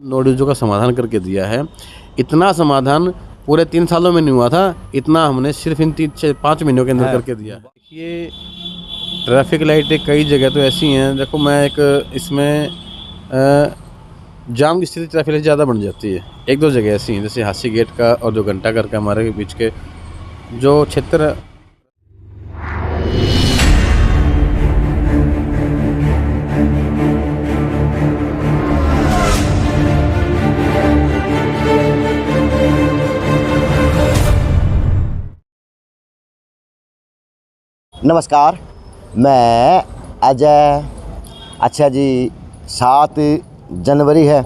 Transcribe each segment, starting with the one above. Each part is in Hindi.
नोटिसों का समाधान करके दिया है। इतना समाधान पूरे 3 सालों में नहीं हुआ था, इतना हमने सिर्फ इन 5 महीनों के अंदर करके दिया है। देखिए ट्रैफिक लाइटें कई जगह तो ऐसी हैं, देखो मैं एक इसमें जाम की स्थिति ट्रैफिक लाइट ज़्यादा बन जाती है। 1-2 जगह ऐसी हैं, जैसे हासी गेट का और जो घंटाघर का हमारे बीच के जो क्षेत्र। नमस्कार, मैं अजय। अच्छा जी, 7 जनवरी है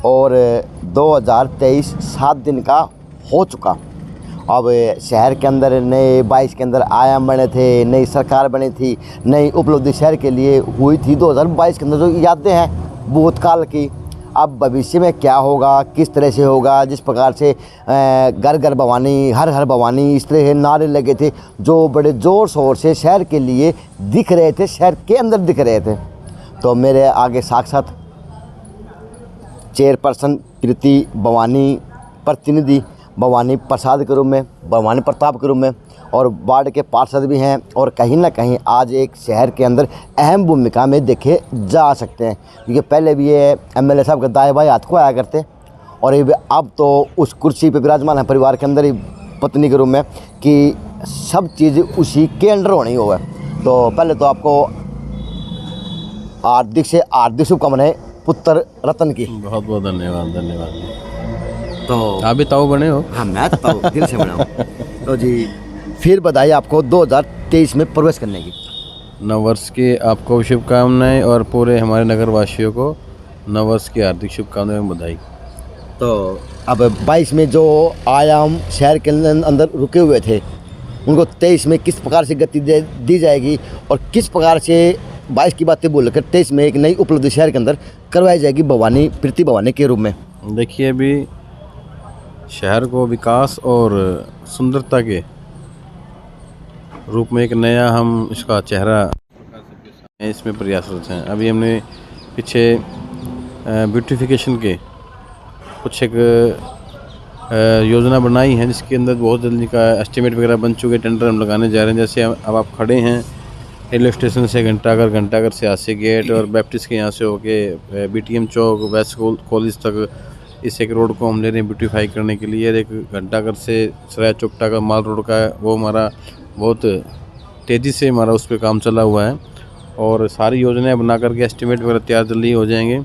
और 2023 7 दिन का हो चुका। अब शहर के अंदर नए 22 के अंदर आयाम बने थे, नई सरकार बनी थी, नई उपलब्धि शहर के लिए हुई थी 2022 के अंदर। जो यादें हैं भूतकाल की, अब भविष्य में क्या होगा, किस तरह से होगा। जिस प्रकार से घर घर भवानी, हर हर भवानी, इस तरह नारे लगे थे जो बड़े ज़ोर शोर से शहर के लिए दिख रहे थे, शहर के अंदर दिख रहे थे। तो मेरे आगे साक्षात चेयरपर्सन प्रीति भवानी, प्रतिनिधि भवानी प्रसाद के रूप में, भवानी प्रताप के रूप में, और वार्ड के पार्षद भी हैं, और कहीं ना कहीं आज एक शहर के अंदर अहम भूमिका में देखे जा सकते हैं। क्योंकि पहले भी ये एमएलए साहब के दाएं बाएं हाथ को आया करते, और ये अब तो उस कुर्सी पे विराजमान है परिवार के अंदर ही पत्नी के रूप में, कि सब चीज़ उसी के अंडर होनी होगा। तो पहले तो आपको हार्दिक शुभकामनाएं पुत्र रतन की। बहुत बहुत धन्यवाद। तो आप भी ताऊ बने हो? हाँ, मैं तो दिल से बना हूँ। तो जी फिर बधाई आपको 2023 में प्रवेश करने की। नववर्ष की आपको शुभकामनाएं और पूरे हमारे नगर वासियों को नववर्ष की हार्दिक शुभकामनाएं और बधाई। तो अब 22 में जो आयाम शहर के अंदर रुके हुए थे, उनको 23 में किस प्रकार से गति दी जाएगी, और किस प्रकार से 22 की बातें बोलकर 23 में एक नई उपलब्धि शहर के अंदर करवाई जाएगी भवानी, प्रीति भवानी के रूप में। देखिए, अभी शहर को विकास और सुंदरता के रूप में एक नया हम इसका चेहरा इसमें प्रयासरत हैं। अभी हमने पीछे ब्यूटिफिकेशन के कुछ एक योजना बनाई है, जिसके अंदर बहुत जल्दी का एस्टिमेट वगैरह बन चुके, टेंडर हम लगाने जा रहे हैं। जैसे अब आप खड़े हैं रेलवे स्टेशन से घंटाघर से हासी गेट और बैप्टिस्ट के यहाँ से होके बीटीएम चौक, वेस्ट कॉलेज तक, इस एक रोड को हम ले रहे हैं ब्यूटीफाई करने के लिए। एक घंटाघर से सराय चौकटा का माल रोड का वो हमारा बहुत तेज़ी से हमारा उस पर काम चला हुआ है, और सारी योजनाएं बना करके एस्टिमेट वगैरह तैयार जल्दी हो जाएंगे।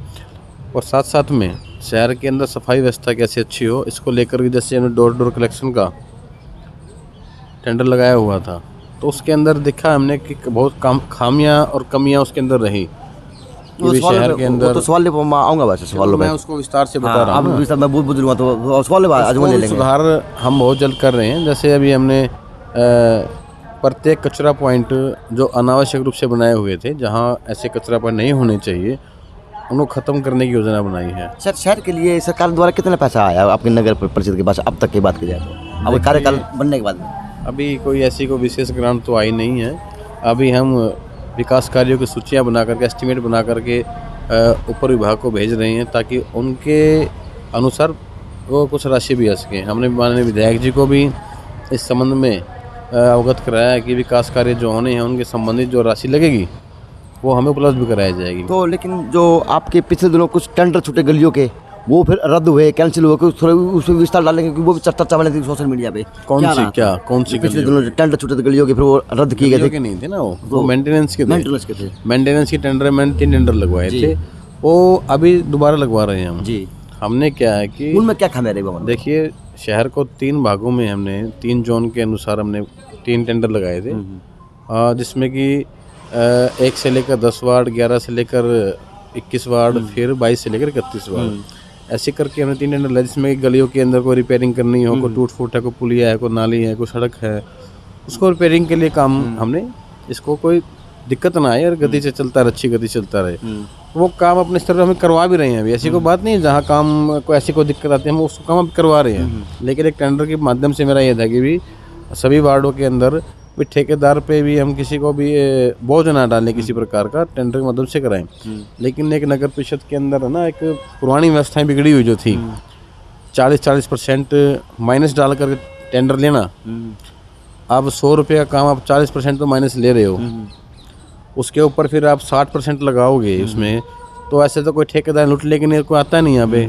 और साथ साथ में शहर के अंदर सफाई व्यवस्था कैसे अच्छी हो, इसको लेकर के जैसे हमने डोर कलेक्शन का टेंडर लगाया हुआ था, तो उसके अंदर देखा हमने कि बहुत खामियां और कमियां उसके अंदर रही। शहर के अंदर तो सवाल आऊँगा, वैसे सवाल मैं उसको विस्तार से बता रहा हूँ। मैं बहुत बुजुर्ग हूँ, तो सवाल सुधार हम बहुत जल्द कर रहे हैं। जैसे अभी हमने प्रत्येक कचरा पॉइंट जो अनावश्यक रूप से बनाए हुए थे, जहाँ ऐसे कचरा पॉइंट नहीं होने चाहिए, उनको ख़त्म करने की योजना बनाई है। सर, शहर के लिए सरकार द्वारा कितना पैसा आया आपके नगर परिषद के पास अब तक की बात की जाए तो, अब कार्यकाल बनने के बाद? अभी कोई ऐसी कोई विशेष ग्रांट तो आई नहीं है। अभी हम विकास कार्यों की सूचियाँ बना करके, एस्टिमेट बना करके ऊपर विभाग को भेज रहे हैं, ताकि उनके अनुसार वो कुछ राशि भी आ सके। हमने माननीय विधायक जी को भी इस संबंध में अवगत कराया है कि विकास कार्य जो होने हैं उनके संबंधित जो राशि लगेगी वो हमें उपलब्ध भी कराई जाएगी। तो लेकिन जो आपके पिछले दिनों कुछ टेंडर छूटे गलियों के, वो फिर रद्द हुए, कैंसिल हुए, कुछ थोड़ा उसमें विस्तार डालेंगे, क्योंकि वो भी चर्चा बने थी सोशल मीडिया पे। कौन सी पिछले दिनों टेंडर छूटे थे गलियों के, फिर वो रद्द किए गए थे? नहीं थे ना, वो मेंटेनेंस के थे। मेंटेनेंस के टेंडर मैंने 3 टेंडर लगवाए थे, वो अभी दोबारा लगवा रहे हैं हम जी। हमने क्या है कि उनमें क्या खामियां रही? देखिए, शहर को 3 भागों में हमने 3 जोन के अनुसार हमने 3 टेंडर लगाए थे, जिसमें कि 1 से लेकर 10 वार्ड, 11 से लेकर 21 वार्ड, फिर 22 से लेकर 31 वार्ड, ऐसे करके हमने 3 टेंडर लगाए, जिसमें गलियों के अंदर कोई रिपेयरिंग करनी हो, कोई टूट फूट है, कोई पुलिया है, कोई नाली है, कोई सड़क है, उसको रिपेयरिंग के लिए काम हमने, इसको कोई दिक्कत ना आए और गति से चलता रहे, अच्छी गति चलता रहे, वो काम अपने स्तर पर हमें करवा भी रहे हैं। अभी ऐसी कोई बात नहीं है जहाँ काम को ऐसी कोई दिक्कत आती है, हम उसको काम अब करवा रहे हैं। लेकिन एक टेंडर के माध्यम से मेरा ये था कि भी सभी वार्डों के अंदर भी ठेकेदार पे भी हम किसी को भी बोझ ना डालें किसी प्रकार का, टेंडर की मदद से कराएं। लेकिन एक नगर परिषद के अंदर है ना, एक पुरानी व्यवस्थाएं बिगड़ी हुई जो थी, 40% माइनस डाल कर टेंडर लेना। अब 100 रुपये का काम आप 40% तो माइनस ले रहे हो, उसके ऊपर फिर आप 60% लगाओगे उसमें, तो ऐसे तो कोई ठेकेदार लूट लेकिन कोई आता नहीं यहाँ पे,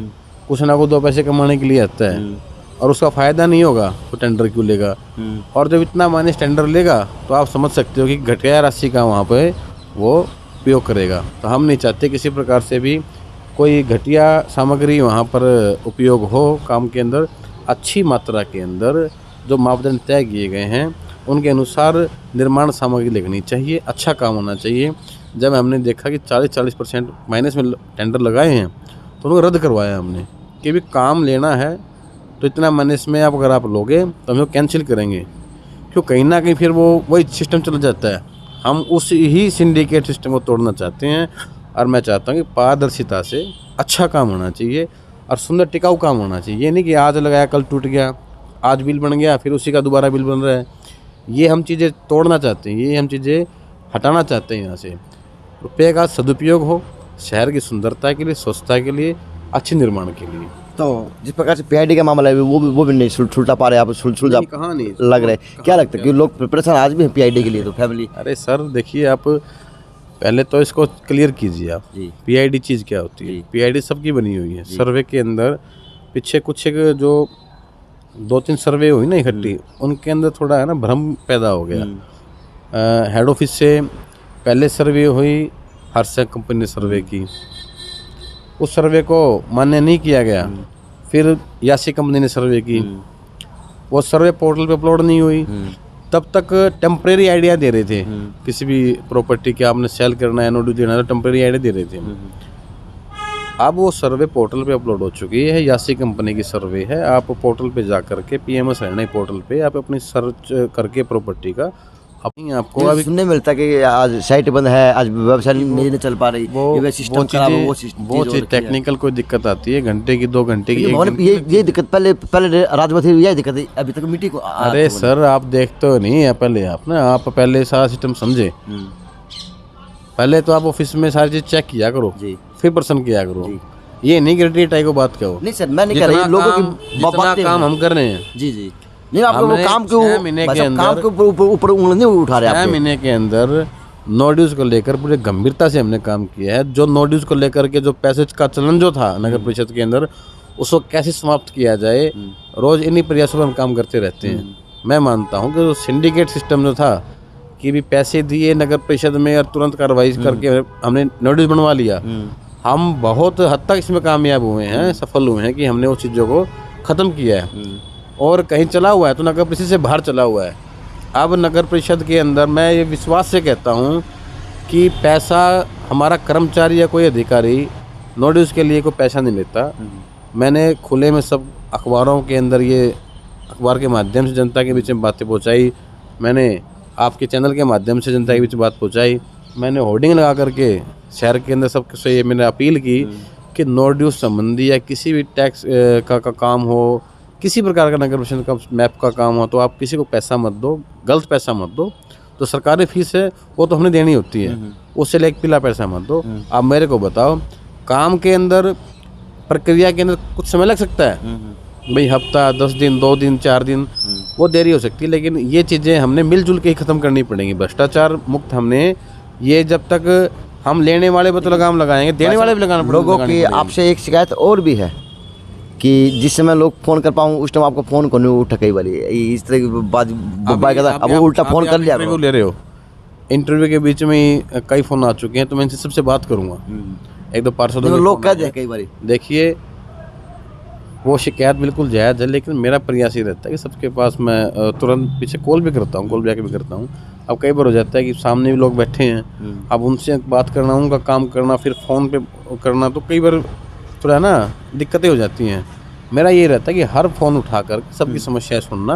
कुछ ना कुछ 2 पैसे कमाने के लिए आता है, और उसका फ़ायदा नहीं होगा तो टेंडर क्यों लेगा। और जब इतना माइनस टेंडर लेगा तो आप समझ सकते हो कि घटिया राशि का वहाँ पे वो उपयोग करेगा। तो हम नहीं चाहते किसी प्रकार से भी कोई घटिया सामग्री वहाँ पर उपयोग हो काम के अंदर। अच्छी मात्रा के अंदर जो मापदंड तय किए गए हैं उनके अनुसार निर्माण सामग्री लगनी चाहिए, अच्छा काम होना चाहिए। जब हमने देखा कि 40% माइनस में टेंडर लगाए हैं तो उनको रद्द करवाया हमने कि भी काम लेना है तो इतना माइनस में आप अगर आप लोगे तो हम कैंसिल करेंगे, क्यों कहीं ना कहीं फिर वो वही सिस्टम चला जाता है। हम उस ही सिंडिकेट सिस्टम को तोड़ना चाहते हैं, और मैं चाहता हूँ कि पारदर्शिता से अच्छा काम होना चाहिए और सुंदर टिकाऊ काम होना चाहिए। ये नहीं कि आज लगाया कल टूट गया, आज बिल बन गया फिर उसी का दोबारा बिल बन रहा है। ये हम चीज़ें तोड़ना चाहते हैं, ये हम चीज़ें हटाना चाहते हैं यहाँ से। रुपये का सदुपयोग हो शहर की सुंदरता के लिए, स्वच्छता के लिए, अच्छे निर्माण के लिए। तो जिस प्रकार से पीआईडी का मामला है वो भी नहीं सुलझा पा रहे, आप सुलझा कहाँ नहीं लग रहे, क्या लगता है कि लोग प्रिपरेशन आज भी है पीआईडी के लिए तो फैमिली? अरे सर देखिए, आप पहले तो इसको क्लियर कीजिए आप जी। पीआईडी चीज़ क्या होती है। पीआईडी सबकी बनी हुई है। सर्वे के अंदर पीछे कुछ एक जो 2-3 सर्वे हुई ना इकट्ठी, उनके अंदर थोड़ा है ना भ्रम पैदा हो गया। हेड ऑफिस से पहले सर्वे हुई, हर्षा कंपनी ने सर्वे की, उस सर्वे को मान्य नहीं किया गया। फिर यासी कंपनी ने सर्वे की, वो सर्वे पोर्टल पे अपलोड नहीं हुई। तब तक टेम्परेरी आइडिया दे रहे थे किसी भी प्रॉपर्टी के आपने सेल करना है, नोटिस देना है, टेम्परेरी आइडिया दे रहे थे। अब वो सर्वे पोर्टल पे अपलोड हो चुकी है, यासी कंपनी की सर्वे है। आप पोर्टल पे जा करके PMS हरियाणा पोर्टल पे आप अपनी सर्च करके प्रॉपर्टी का अपनी आपको अभी सुनने मिलता है कि आज साइट बंद है, आज वेबसाइट नहीं चल पा रही, ये सिस्टम खराब है, वो चीज़ टेक्निकल कोई दिक्कत आती है, घंटे की 2 घंटे की ये दिक्कत पहले राजभर थी, यही दिक्कत है अभी तक मीटिंग को। अरे सर आप देखते हो नहीं है पहले, आप पहले सारा सिस्टम समझे। पहले तो आप ऑफिस में सारी चीज चेक किया करो जी, फिर पर्सन किया करो। ये नहीं कि टाई को बात कहो। नहीं सर मैं नहीं कर रहा, लोगों की जितना काम हम कर रहे हैं। जी जी नहीं, आप लोग काम के ऊपर उंगली नहीं उठा रहे। 6 महीने के अंदर नो ड्यूज को लेकर पूरे गंभीरता से हमने काम किया है। जो नो ड्यूज को लेकर के जो पैसेज का चलन जो था नगर परिषद के अंदर, उसको कैसे समाप्त किया जाए, रोज इन्हीं प्रयासों पर हम काम करते रहते हैं। मैं मानता हूँ कि जो सिंडिकेट सिस्टम जो था कि भी पैसे दिए नगर परिषद में और तुरंत कार्रवाई करके हमने नोटिस बनवा लिया, हम बहुत हद तक इसमें कामयाब हुए हैं, सफल हुए हैं कि हमने उस चीज़ों को ख़त्म किया है। और कहीं चला हुआ है तो नगर परिषद से बाहर चला हुआ है। अब नगर परिषद के अंदर मैं ये विश्वास से कहता हूँ कि पैसा हमारा कर्मचारी या कोई अधिकारी नोटिस के लिए कोई पैसा नहीं लेता। मैंने खुले में सब अखबारों के अंदर, ये अखबार के माध्यम से जनता के बीच में बातें पहुँचाई, मैंने आपके चैनल के माध्यम से जनता के बीच बात पहुँचाई, मैंने होर्डिंग लगा करके शहर के अंदर सबसे ये मैंने अपील की कि नो ड्यूज संबंधी या किसी भी टैक्स का काम हो, किसी प्रकार का नगर परिषद का मैप का काम हो, तो आप किसी को पैसा मत दो, गलत पैसा मत दो। तो सरकारी फीस है वो तो हमने देनी होती है, उससे लेकर पीला पैसा मत दो। आप मेरे को बताओ, काम के अंदर प्रक्रिया के अंदर कुछ समय लग सकता है भाई, हफ्ता 10 दिन 2 दिन 4 दिन वो देरी हो सकती है, लेकिन ये चीज़ें हमने मिलजुल के ही ख़त्म करनी पड़ेंगी। भ्रष्टाचार मुक्त हमने ये जब तक हम लेने वाले पर तो लगाम लगाएंगे, देने वाले भी लगाना पड़ेगा। लोगों की आपसे एक शिकायत और भी है कि जिस समय लोग फ़ोन कर पाऊँ उस टाइम आपको फ़ोन को नहीं उठा, कई बार इस तरह की बात अब वो उल्टा फ़ोन कर लिया। इंटरव्यू ले रहे हो, इंटरव्यू के बीच में ही कई फ़ोन आ चुके हैं, तो मैं इनसे सबसे बात करूँगा। 1-2 पार्षदों लोग कह दें कई बार। देखिए वो शिकायत बिल्कुल जायज़ है, लेकिन मेरा प्रयास ये रहता है कि सबके पास मैं तुरंत पीछे कॉल भी करता हूँ, कॉल बैक भी करता हूँ। अब कई बार हो जाता है कि सामने भी लोग बैठे हैं, अब उनसे बात करना, उनका काम करना, फिर फ़ोन पे करना, तो कई बार थोड़ा ना दिक्कतें हो जाती हैं। मेरा ये रहता है कि हर फ़ोन उठाकर सबकी समस्याएं सुनना,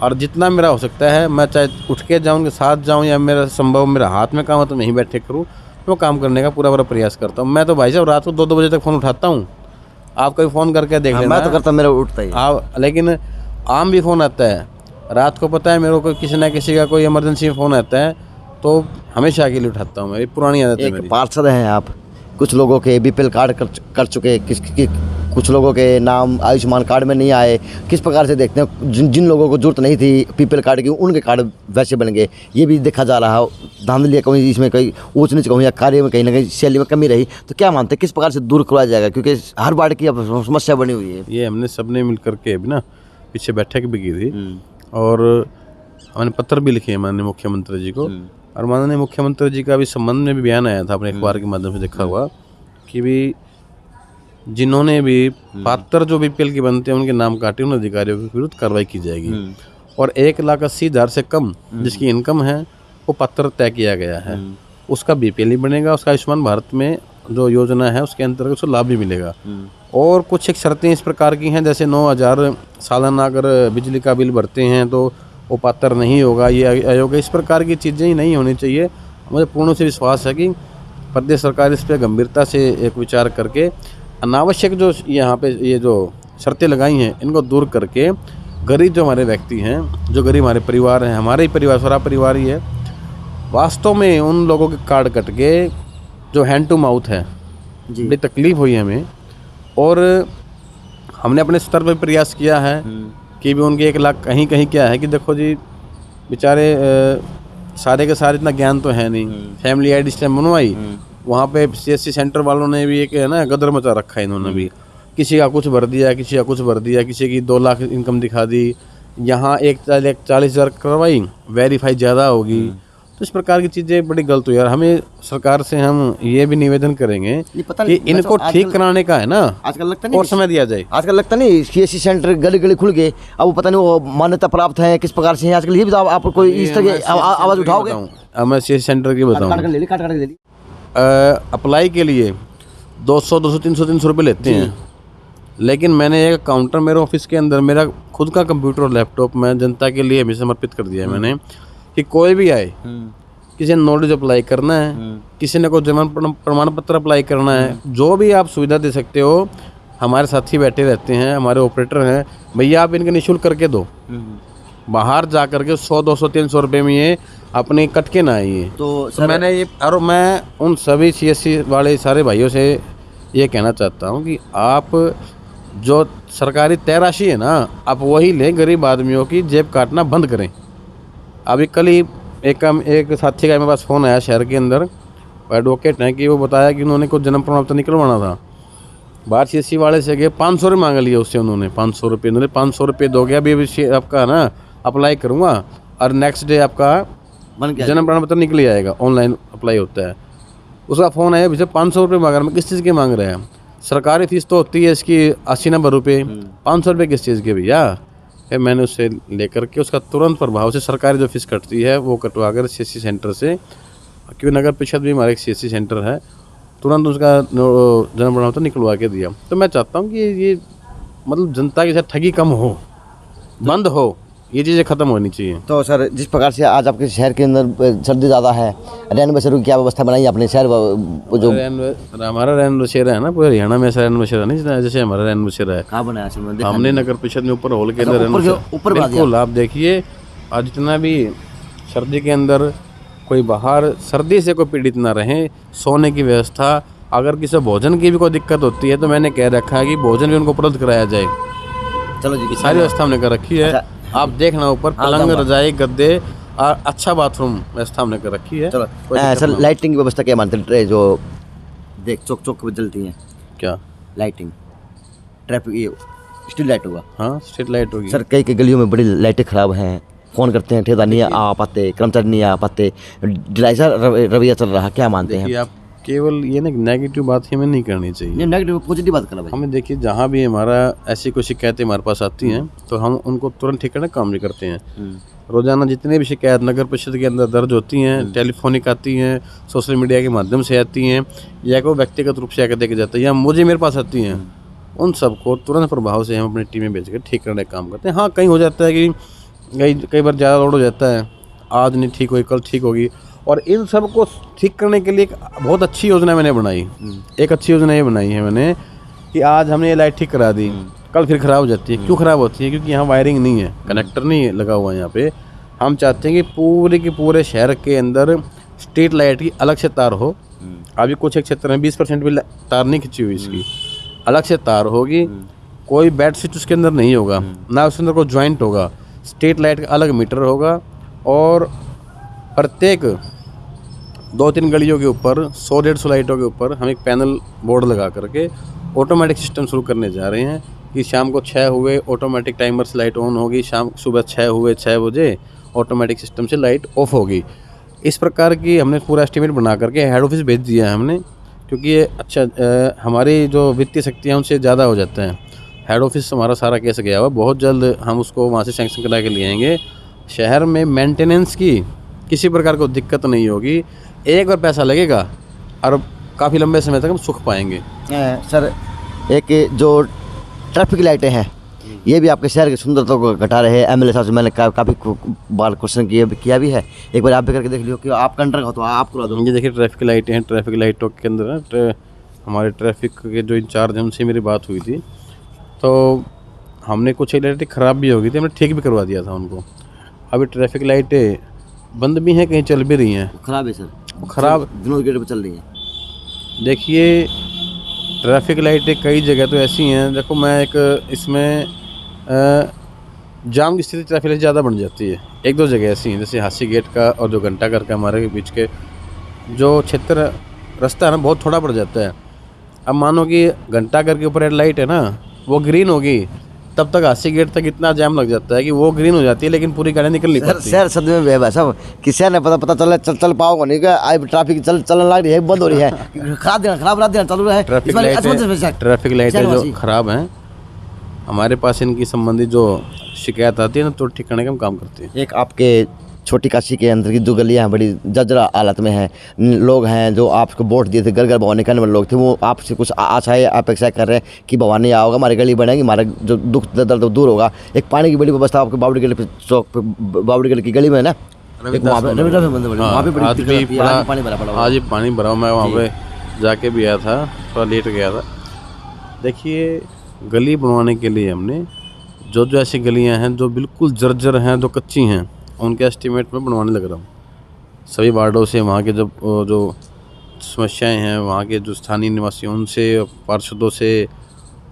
और जितना मेरा हो सकता है मैं चाहे उठ के जाऊँ, उनके साथ जाऊँ, या मेरा संभव मेरा हाथ में काम है तो मैं ही बैठे करूँ, तो काम करने का पूरा प्रयास करता हूँ। मैं तो भाई साहब रात को 2-2 बजे तक फ़ोन उठाता हूँ। आप कोई फ़ोन करके देख लेना। मैं तो करता, मेरा उठता ही। आप लेकिन आम भी फ़ोन आता है, रात को पता है मेरे को किसी ना किसी का कोई इमरजेंसी में फ़ोन आता है तो हमेशा के लिए उठाता हूँ। मेरी पुरानी आदत है एक मेरी। पार्षद हैं आप, कुछ लोगों के बीपीएल कार्ड कर चुके, कुछ लोगों के नाम आयुष्मान कार्ड में नहीं आए। किस प्रकार से देखते हैं जिन लोगों को जरूरत नहीं थी बीपीएल कार्ड की, उनके कार्ड वैसे बन गए, ये भी देखा जा रहा है। धांधली कहीं इसमें कहीं ऊंच नीच कहूँ या कार्य में कहीं ना कहीं शैली में कमी रही, तो क्या मानते हैं किस प्रकार से दूर करवाया जाएगा, क्योंकि हर बार की अब समस्या बनी हुई है। ये हमने सबने मिल करके अभी ना पीछे बैठक भी की थी और हमने पत्र भी लिखे हैं माननीय मुख्यमंत्री जी को, और माननीय मुख्यमंत्री जी का भी संबंध में भी बयान आया था अपने अखबार के माध्यम से देखा हुआ कि भी जिन्होंने भी पात्र जो बीपीएल की बनते हैं उनके नाम काटे उन अधिकारियों के विरुद्ध कार्रवाई की जाएगी। और 1,80,000 से कम जिसकी इनकम है वो पात्र तय किया गया है, उसका बीपीएल ही बनेगा, उसका आयुष्मान भारत में जो योजना है उसके अंतर्गत उसको लाभ भी मिलेगा। और कुछ एक शर्तें इस प्रकार की हैं, जैसे 9,000 सालाना अगर बिजली का बिल भरते हैं तो वो पात्र नहीं होगा, ये अयोग्य, इस प्रकार की चीज़ें ही नहीं होनी चाहिए। मुझे पूर्ण से विश्वास है कि प्रदेश सरकार इस पर गंभीरता से एक विचार करके अनावश्यक जो यहाँ पे ये जो शर्तें लगाई हैं इनको दूर करके गरीब जो हमारे व्यक्ति हैं, जो गरीब हमारे परिवार हैं, हमारे ही परिवार सारा परिवार ही है, वास्तव में उन लोगों के कार्ड कट के जो हैंड टू माउथ है, बड़ी तकलीफ हुई हमें। और हमने अपने स्तर पर प्रयास किया है कि भी उनके 1 लाख कहीं कहीं क्या है कि देखो जी बेचारे सारे के सारे इतना ज्ञान तो है नहीं, फैमिली आईडी सिस्टम बनवाई, वहाँ पे CSC सेंटर वालों ने भी एक है ना गदर मचा रखा है इन्होंने भी, किसी का कुछ भर दिया, किसी का कुछ भर दिया, किसी की 2 लाख इनकम दिखा दी, यहाँ 1,40,000 करवाई, वेरीफाई ज़्यादा होगी। तो इस प्रकार की चीज़ें बड़ी गलत हुई। यार हमें सरकार से हम ये भी निवेदन करेंगे कि इनको ठीक कराने का है ना, आजकल लगता नहीं और समय दिया जाए। आजकल लगता नहीं CSC सेंटर गली गली खुल गए, अब वो पता नहीं वो मान्यता प्राप्त है किस प्रकार से है आजकल, ये भी तो आप कोई इस तरह की आवाज़ उठाओगे। अब मैं CSC सेंटर की बताऊँ, अप्लाई के लिए 200, 300 रुपये लेते हैं, लेकिन मैंने एक काउंटर मेरे ऑफिस के अंदर मेरा खुद का कंप्यूटर और लैपटॉप मैं जनता के लिए भी समर्पित कर दिया है मैंने, कि कोई भी आए, किसी ने नोटिस अप्लाई करना है, किसी ने कोई जन्म प्रमाण पत्र अप्लाई करना है, जो भी आप सुविधा दे सकते हो, हमारे साथी बैठे रहते हैं, हमारे ऑपरेटर हैं, भैया आप इनके निःशुल्क करके दो, बाहर जा करके 100, 200, 300 रुपये में ये अपने कट के ना आइए। तो मैंने ये, और मैं उन सभी CSC वाले सारे भाइयों से ये कहना चाहता हूँ कि आप जो सरकारी तय राशि है ना, आप वही लें, गरीब आदमियों की जेब काटना बंद करें। अभी कल ही एक साथी का मेरे पास फ़ोन आया शहर के अंदर, एडवोकेट हैं, कि वो बताया कि उन्होंने कुछ जन्म प्रमाण पत्र निकलवाना था, बाहर CSC वाले से गए, 500 रुपये मांग लिए उससे उन्होंने, 500 रुपये, उन्होंने 500 रुपये दो गया, अभी आपका ना अप्लाई करूँगा और नेक्स्ट डे आपका जन्म प्रमाण पत्र निकल आएगा, ऑनलाइन अप्लाई होता है। उसका फ़ोन आया, मुझे 500 रुपये मांग रहा है, मैं किस चीज़ के मांग रहे हैं, सरकारी फीस तो होती है इसकी 80-90 रुपये, 500 रुपये किस चीज़ के भैया। फिर मैंने उससे लेकर के उसका तुरंत प्रभाव से सरकारी जो फीस कटती है वो कटवा कर CSC सेंटर से, क्योंकि नगर परिषद भी हमारे एक CSC सेंटर है, तुरंत उसका जन्म प्रमाण पत्र निकलवा के दिया। तो मैं चाहता हूँ कि ये मतलब जनता के साथ ठगी कम हो, बंद हो, ये चीज़ें ख़त्म होनी चाहिए। तो सर जिस प्रकार से आज आपके शहर के अंदर सर्दी ज़्यादा है, रैन बसेरों की क्या व्यवस्था बनाई अपने शहर, जो हमारा रैन बसेरा है ना, पूरे हरियाणा में ऐसा रैन बसेरा नहीं जैसे हमारा रैन बसेरा है। कहाँ बनाया सर? हमने नगर परिषद में ऊपर हॉल के अंदर ऊपर बिल्कुल आप देखिए, आज जितना भी सर्दी के अंदर कोई बाहर सर्दी से कोई पीड़ित ना रहे, सोने की व्यवस्था, अगर किसी भोजन की भी कोई दिक्कत होती है तो मैंने कह रखा है कि भोजन भी उनको उपलब्ध कराया जाए। चलो जी, सारी व्यवस्था हमने कर रखी है। आप देखना ऊपर पलंग, रजाई, गद्दे और अच्छा बाथरूम व्यवस्था हमने कर रखी है। चलो सर, लाइटिंग की व्यवस्था क्या मानते हैं, जो देख चौक चौक पे जलती हैं क्या लाइटिंग, ट्रैफिक, ये स्ट्रीट लाइट होगा? हाँ, स्ट्रीट लाइट होगी सर। कई गलियों में बड़ी लाइटें ख़राब हैं, फ़ोन करते हैं, ठेकेदार नहीं आ पाते, कर्मचारी नहीं आ पाते, ढिलाइसा रवैया चल रहा, क्या मानते हैं? आप केवल ये ना नेगेटिव बात हमें नहीं करनी चाहिए, नेगेटिव पॉजिटिव बात करना भाई। हमें देखिए, जहाँ भी हमारा ऐसी कोई शिकायतें हमारे पास आती हैं तो हम उनको तुरंत ठीक करने का काम भी करते हैं। रोजाना जितने भी शिकायत नगर परिषद के अंदर दर्ज होती हैं, टेलीफोनिक आती हैं, सोशल मीडिया के माध्यम से आती हैं, या कोई व्यक्तिगत रूप से आकर देखे जाता है, या मुझे मेरे पास आती हैं, उन सबको तुरंत प्रभाव से हम अपनी टीम में भेज कर ठीक करने का काम करते हैं। हाँ, कहीं हो जाता है कि कई बार ज़्यादा लोड हो जाता है, आज नहीं ठीक हुई कल ठीक होगी, और इन सब को ठीक करने के लिए एक बहुत अच्छी योजना मैंने बनाई। एक अच्छी योजना ये बनाई है मैंने कि आज हमने ये लाइट ठीक करा दी, कल फिर ख़राब हो जाती है। क्यों ख़राब होती है? क्योंकि यहाँ वायरिंग नहीं है, कनेक्टर नहीं लगा हुआ है यहाँ पे। हम चाहते हैं कि पूरे के पूरे शहर के अंदर स्ट्रीट लाइट की अलग से तार हो। अभी कुछ एक क्षेत्र में 20% भी तार नहीं खिंची हुई इसकी, अलग से तार होगी। कोई बेड स्विच उसके अंदर नहीं होगा, ना उसके अंदर कोई जॉइंट होगा। स्ट्रीट लाइट का अलग मीटर होगा और प्रत्येक 2-3 गलियों के ऊपर 100-150 लाइटों के ऊपर हम एक पैनल बोर्ड लगा करके ऑटोमेटिक सिस्टम शुरू करने जा रहे हैं कि शाम को 6 हुए ऑटोमेटिक टाइमर से लाइट ऑन होगी, सुबह 6 हुए 6 बजे ऑटोमेटिक सिस्टम से लाइट ऑफ होगी। इस प्रकार की हमने पूरा एस्टिमेट बना करके हेड ऑफिस भेज दिया है हमने, क्योंकि ये अच्छा हमारी जो वित्तीय शक्तियाँ उनसे ज़्यादा हो जाते हैं। हेड ऑफिस हमारा सारा केस गया हुआ, बहुत जल्द हम उसको वहाँ से सैंक्शन करा के ले आएंगे। शहर में मेंटेनेंस की किसी प्रकार को दिक्कत नहीं होगी। एक बार पैसा लगेगा और काफ़ी लंबे समय तक हम सुख पाएंगे। सर, एक जो ट्रैफिक लाइटें हैं ये भी आपके शहर की सुंदरता को घटा रहे हैं। एमएलए साहब से मैंने काफ़ी बार क्वेश्चन किया भी है, एक बार आप भी करके देख लियो कि आप कंडर हो तो आप करा दो। ये देखिए ट्रैफिक लाइटें हैं, ट्रैफिक लाइटों के अंदर हमारे ट्रैफिक के जो इंचार्ज हैं उनसे मेरी बात हुई थी, तो हमने कुछ लाइटें ख़राब भी हो गई थी, हमने ठीक भी करवा दिया था उनको। अभी ट्रैफिक लाइटें बंद भी हैं, कहीं चल भी रही हैं। ख़राब है सर, ख़राब दिनों गेट पर चल रही हैं। देखिए ट्रैफिक लाइटें कई जगह तो ऐसी हैं, देखो मैं एक इसमें जाम की स्थिति ट्रैफिक लाइट ज़्यादा बन जाती है। 1-2 जगह ऐसी हैं, जैसे हासी गेट का और जो घंटा घर का हमारे बीच के जो क्षेत्र रास्ता है ना, बहुत थोड़ा पड़ जाता है। अब मानो कि घंटा घर के ऊपर रेड लाइट है ना, वो ग्रीन होगी, तब तक हासी गेट तक इतना जाम लग जाता है कि वो ग्रीन हो जाती है, लेकिन पूरी गाड़ी निकल नहीं पाती। शहर सद में है सब कि शहर ने पता चल पाओगे नहीं क्या, आज ट्रैफिक चलने लग रही है, बंद हो रही है, खराब रात दिन चल रहा है। ट्रैफिक लाइटें जो खराब हैं, हमारे पास इनकी संबंधित जो शिकायत आती है ना, तो ठीक करने का हम काम करते हैं। एक आपके छोटी काशी के अंदर की जो गलियाँ हैं बड़ी जर्जर हालत में हैं, लोग हैं जो आपको वोट दिए थे, घर घर भवानी करने वाले लोग थे, वो आपसे कुछ आशाएं अपेक्षा कर रहे हैं कि भवानी आओगा, हमारी गली बनेगी, हमारा जो दुख दर्द दूर होगा। एक पानी की बड़ी व्यवस्था आपके बावड़ी गली पे चौक पे, बावड़ी गली की गली में है ना, आज ही पानी भरा हुआ। मैं वहाँ पे जाके भी आया था, थोड़ा लेट गया था। देखिए गली बनवाने के लिए हमने जो ऐसी गलियाँ हैं जो बिल्कुल जर्जर हैं, जो कच्ची हैं, उनके एस्टीमेट में बनवाने लग रहा हूँ। सभी वार्डों से वहाँ के जो समस्याएं हैं, वहाँ के जो स्थानीय निवासियों उनसे, पार्षदों से,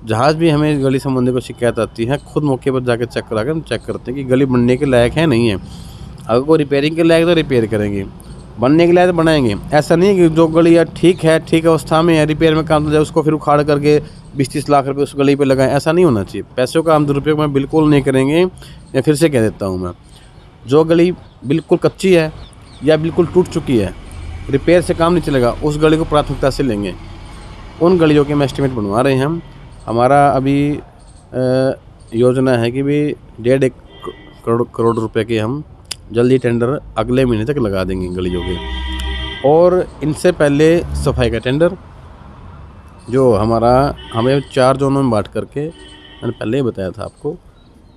जहाँ भी हमें गली संबंधी को शिकायत आती है, खुद मौके पर जाकर चेक करा कर हम चेक करते हैं कि गली बनने के लायक है नहीं है। अगर कोई रिपेयरिंग के लायक तो रिपेयर करेंगे, बनने के लायक तो बनाएंगे। ऐसा नहीं है कि जो गली ठीक अवस्था में है, रिपेयर में काम हो जाए, उसको फिर उखाड़ करके 20-30 लाख रुपए उस गली पे लगाएं। ऐसा नहीं होना चाहिए। पैसों का हम दुरुपयोग में बिल्कुल नहीं करेंगे। या फिर से कह देता हूँ मैं, जो गली बिल्कुल कच्ची है या बिल्कुल टूट चुकी है, रिपेयर से काम नहीं चलेगा, उस गली को प्राथमिकता से लेंगे। उन गलियों के हम एस्टिमेट बनवा रहे हैं। हमारा अभी योजना है कि भी 1.5 करोड़ रुपए के हम जल्दी टेंडर अगले महीने तक लगा देंगे गलियों के। और इनसे पहले सफाई का टेंडर जो हमें 4 जोनों में बांट करके, मैंने पहले ही बताया था आपको।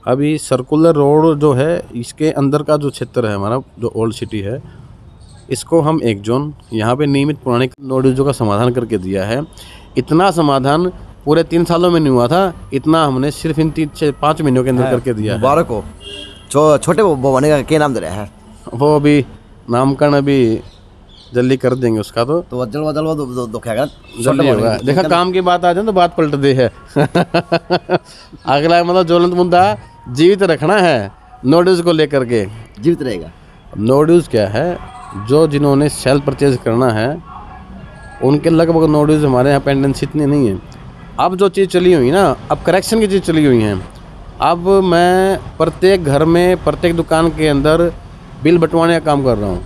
अभी सर्कुलर रोड जो है, इसके अंदर का जो क्षेत्र है हमारा, जो ओल्ड सिटी है, इसको हम 1 जोन यहाँ पे नियमित पुराने नोटिसों का समाधान करके दिया है। इतना समाधान पूरे 3 सालों में नहीं हुआ था, इतना हमने सिर्फ इन 5 महीनों के अंदर करके दिया है। मुबारक हो। छोटे भवानी का क्या नाम दे रहा है? वो अभी नामकरण अभी जल्दी कर देंगे उसका, तो जलवा जल्दी होगा। देखा काम की बात आ जाए तो बात पलट दी है। अगला मतलब ज्वलंत मुद्दा जीवित रखना है, नोटिस को लेकर के जीवित रहेगा। नोटिस क्या है, जो जिन्होंने सेल परचेज करना है उनके लगभग नोटिस हमारे यहाँ पेंडेंसी इतनी नहीं है। अब जो चीज़ चली हुई ना, अब करेक्शन की चीज़ चली हुई हैं। अब मैं प्रत्येक घर में, प्रत्येक दुकान के अंदर बिल बंटवाने का काम कर रहा हूँ।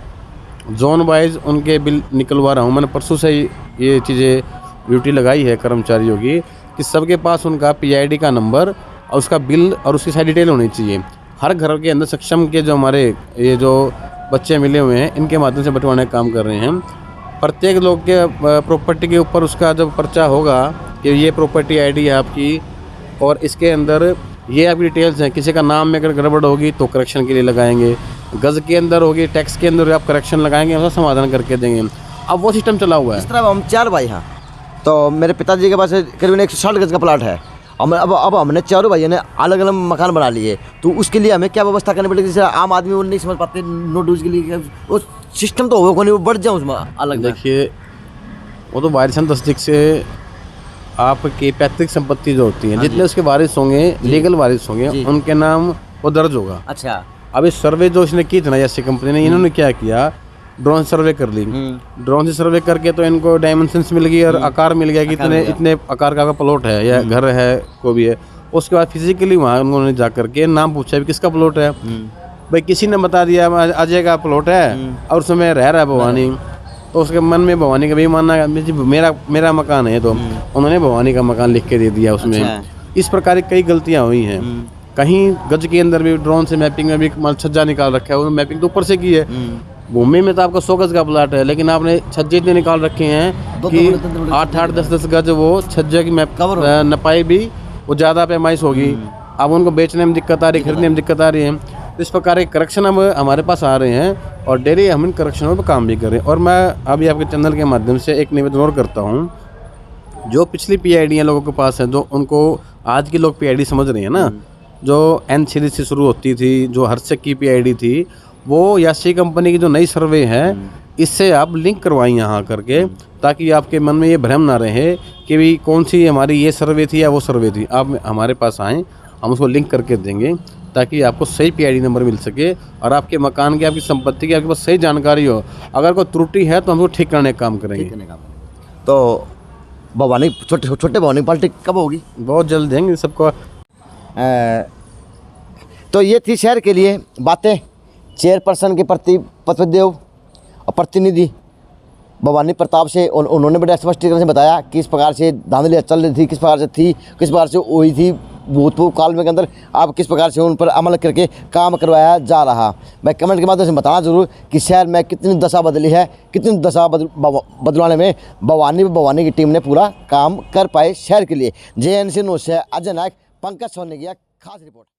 जोन वाइज उनके बिल निकलवा रहा हूँ। मैंने परसों से ये चीज़ें ड्यूटी लगाई है कर्मचारियों की कि सबके पास उनका PID का नंबर और उसका बिल और उसकी सारी डिटेल होनी चाहिए। हर घर के अंदर सक्षम के जो हमारे ये जो बच्चे मिले हुए हैं, इनके माध्यम से बंटवाने का काम कर रहे हैं। प्रत्येक लोग के प्रॉपर्टी के ऊपर उसका जब पर्चा होगा कि ये प्रॉपर्टी ID है आपकी और इसके अंदर ये आपकी डिटेल्स हैं, किसी का नाम में अगर गड़बड़ होगी तो करेक्शन के लिए लगाएंगे, गज़ के अंदर होगी, टैक्स के अंदर आप करेक्शन लगाएंगे, उसका समाधान करके देंगे। अब वो सिस्टम चला हुआ है। इस तरह हम 4 भाई हैं, तो मेरे पिताजी के पास करीबन 160 गज का प्लाट है अब हमने चारों भाइयों ने अलग अलग मकान बना लिए, तो उसके लिए हमें क्या व्यवस्था करनी पड़ेगी? जैसे आम आदमी वो नहीं समझ पाते, नो ड्यूज के लिए वो सिस्टम तो होगा नहीं, वो बढ़ जाए उसमें अलग। देखिए, वो तो वारिसन तस्दीक से आपकी पैतृक संपत्ति जो होती है, जितने उसके वारिस होंगे, लीगल वारिस होंगे, उनके नाम वो दर्ज होगा। अच्छा। अब इस सर्वे जो इसने की थी ना ऐसी कंपनी ने, इन्होंने क्या किया, ड्रोन सर्वे कर ली। ड्रोन से सर्वे करके तो इनको डायमेंशंस मिल गई और आकार मिल गया कि इतने आकार का प्लॉट है या घर है, को भी है। उसके बाद फिजिकली वहाँ उन्होंने जा करके नाम पूछा भी किसका प्लॉट है। भाई किसी ने बता दिया अजय का प्लॉट है और उसमें रह रहा है भवानी, तो उसके मन में भवानी का भी मानना मेरा मकान है, तो उन्होंने भवानी का मकान लिख के दे दिया उसमें। इस प्रकार की कई गलतियाँ हुई हैं। कहीं गज के अंदर भी ड्रोन से मैपिंग में भी छज्जा निकाल रखा है, वो मैपिंग तो ऊपर से की है। भूमि में तो आपका 100 गज का प्लाट है, लेकिन आपने छज्जे इतने निकाल रखे हैं कि 8-8, 10-10 गज वो छज्जे की मैप नपाई भी वो ज़्यादा पैमाइश होगी। अब उनको बेचने में दिक्कत आ रही, खरीदने में दिक्कत आ रही है। तो इस प्रकार के करेक्शन अब हमारे पास आ रहे हैं और डेली हम इन करेक्शनों पर काम भी कर रहे हैं। और मैं अभी आपके चैनल के माध्यम से एक निवेदन और करता हूँ, जो पिछली PID लोगों के पास है, जो उनको आज के लोग PID समझ रहे हैं ना, जो N सीरीज से शुरू होती थी, जो हर्षक की PID थी, वो यासी कंपनी की जो नई सर्वे है, इससे आप लिंक करवाएं यहाँ करके, ताकि आपके मन में ये भ्रम ना रहे कि भी कौन सी हमारी ये सर्वे थी या वो सर्वे थी। आप हमारे पास आएँ, हम उसको लिंक करके देंगे ताकि आपको सही PID नंबर मिल सके और आपके मकान की, आपकी संपत्ति की आपके पास सही जानकारी हो। अगर कोई त्रुटि है तो हम उसको ठीक करने का काम करेंगे। तो भवानी छोटे भवानी पार्टी कब होगी? बहुत जल्द देंगे सबको। तो ये थी शहर के लिए बातें चेयरपर्सन के प्रति पत्रदेव और प्रतिनिधि भवानी प्रताप से। उन्होंने बड़े स्पष्टीकरण से बताया किस प्रकार से धांधलियाँ चल रही थी, किस प्रकार से थी, किस प्रकार से हुई थी भूतपूर्व काल में के अंदर, आप किस प्रकार से उन पर अमल करके काम करवाया जा रहा। मैं कमेंट के माध्यम से बताना जरूर कि शहर में कितनी दशा बदली है, कितनी दशा बदलवाने में भवानी की टीम ने पूरा काम कर पाए शहर के लिए। JNC न्यूज़ से अजय नायक, पंकज सोनी की खास रिपोर्ट।